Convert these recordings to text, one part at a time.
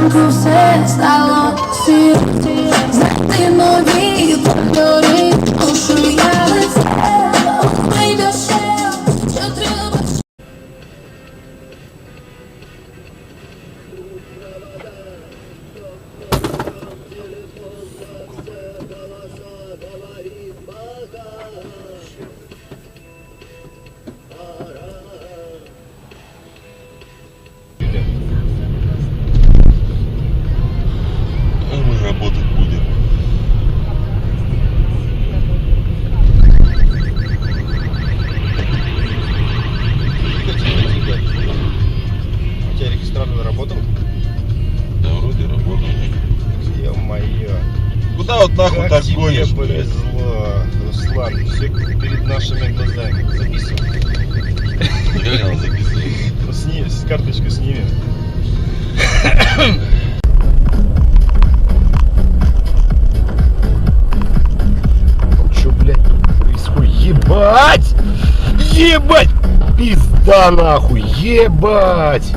Cruces galaxy. Знаете, ноги помидори, ушу я летел, придошел, что треба. Работать будем. У тебя регистратор работал? Да, вроде работал. Ё-моё. Куда вот нахуй Как так тебе гонишь, блядь? повезло, Руслан. Все перед нашими глазами. Записывай. Реально записывай. Ну, с карточку снимем. Что, блядь, происходит? Ебать! Ебать! Пизда нахуй! Ебать!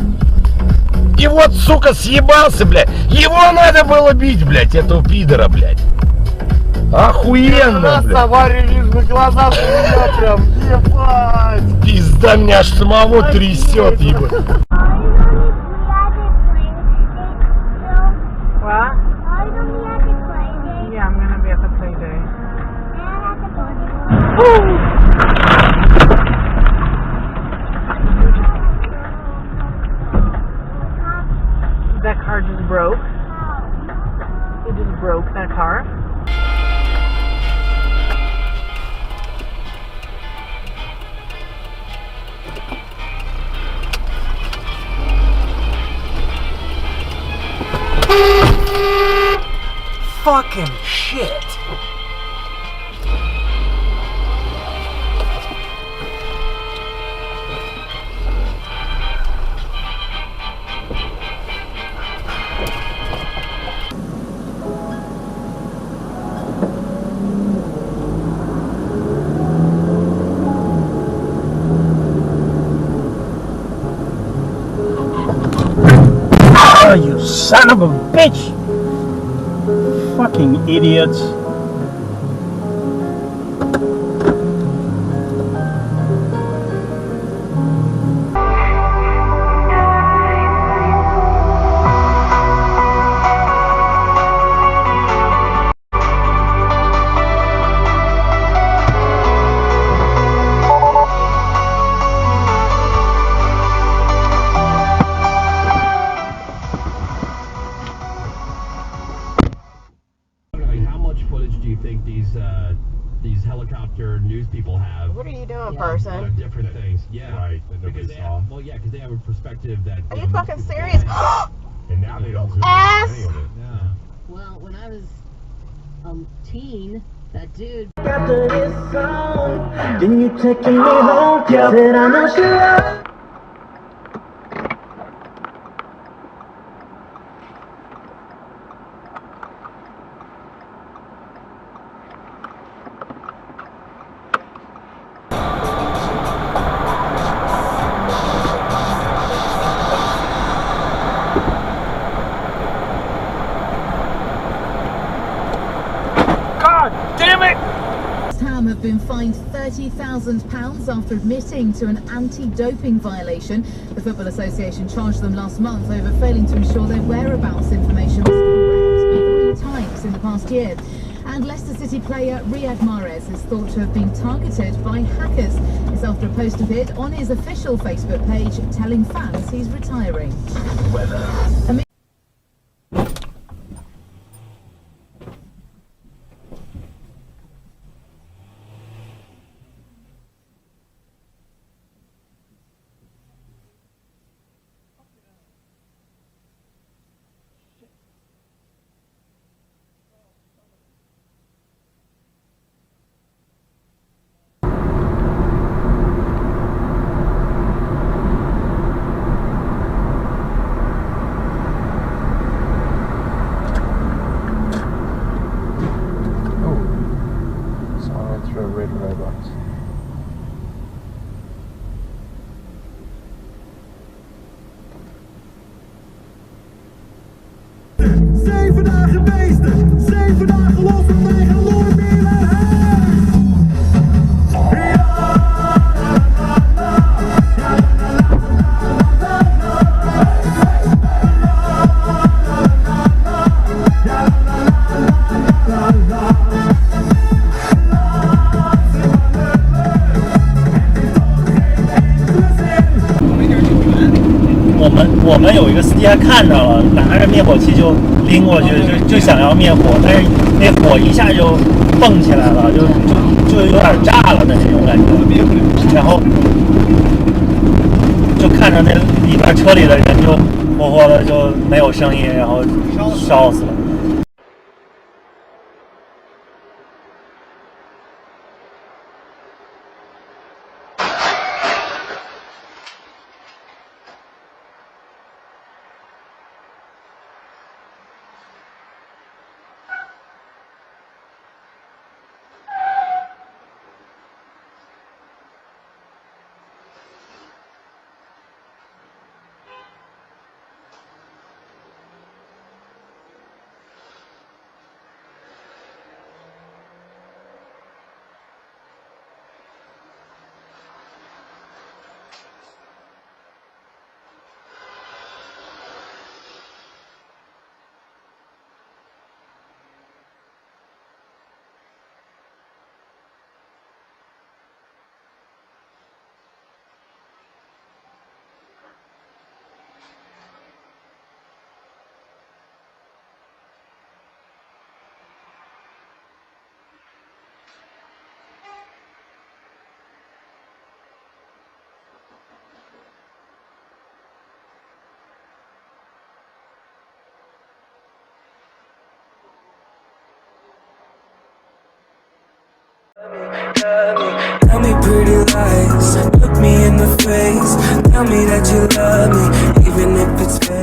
И вот, сука, съебался, блядь! Его надо было бить, блядь, этого пидора, блядь! Охуенно, блядь! Аварию вижу на глазах, у меня прям, ебать! Пизда, меня аж самого трясет, ебать! What? Yeah, I'm gonna be at the play day. That car just broke. It just broke that car. Fucking shit. Oh, you son of a bitch! Fucking idiots. These helicopter news people have. What are you doing, person? Of different things. Yeah. Right, that nobody Because they saw. have, well, yeah, because they have a perspective that. Are you fucking serious? And now they don't zoom Ass! any of it. Yeah. Well, when I was teen, that dude. After this song, then you taking me home. Said I know she loves. Ham have been fined £30,000 after admitting to an anti-doping violation. The Football Association charged them last month over failing to ensure their whereabouts information was correct 3 times in the past year. And Leicester City player Riyad Mahrez is thought to have been targeted by hackers. It's after a post appeared on his official Facebook page telling fans he's retiring. beesten. 7 dagen los en wij gaan nooit meer naar huis.我们有一个司机还看着了，拿着灭火器就拎过去，就想要灭火，但是那火一下就蹦起来了，就有点炸了的那种感觉，然后就看着那里边车里的人就活活的就没有声音，然后烧死了。Tell me pretty lies, look me in the face. Tell me that you love me, even if it's fake.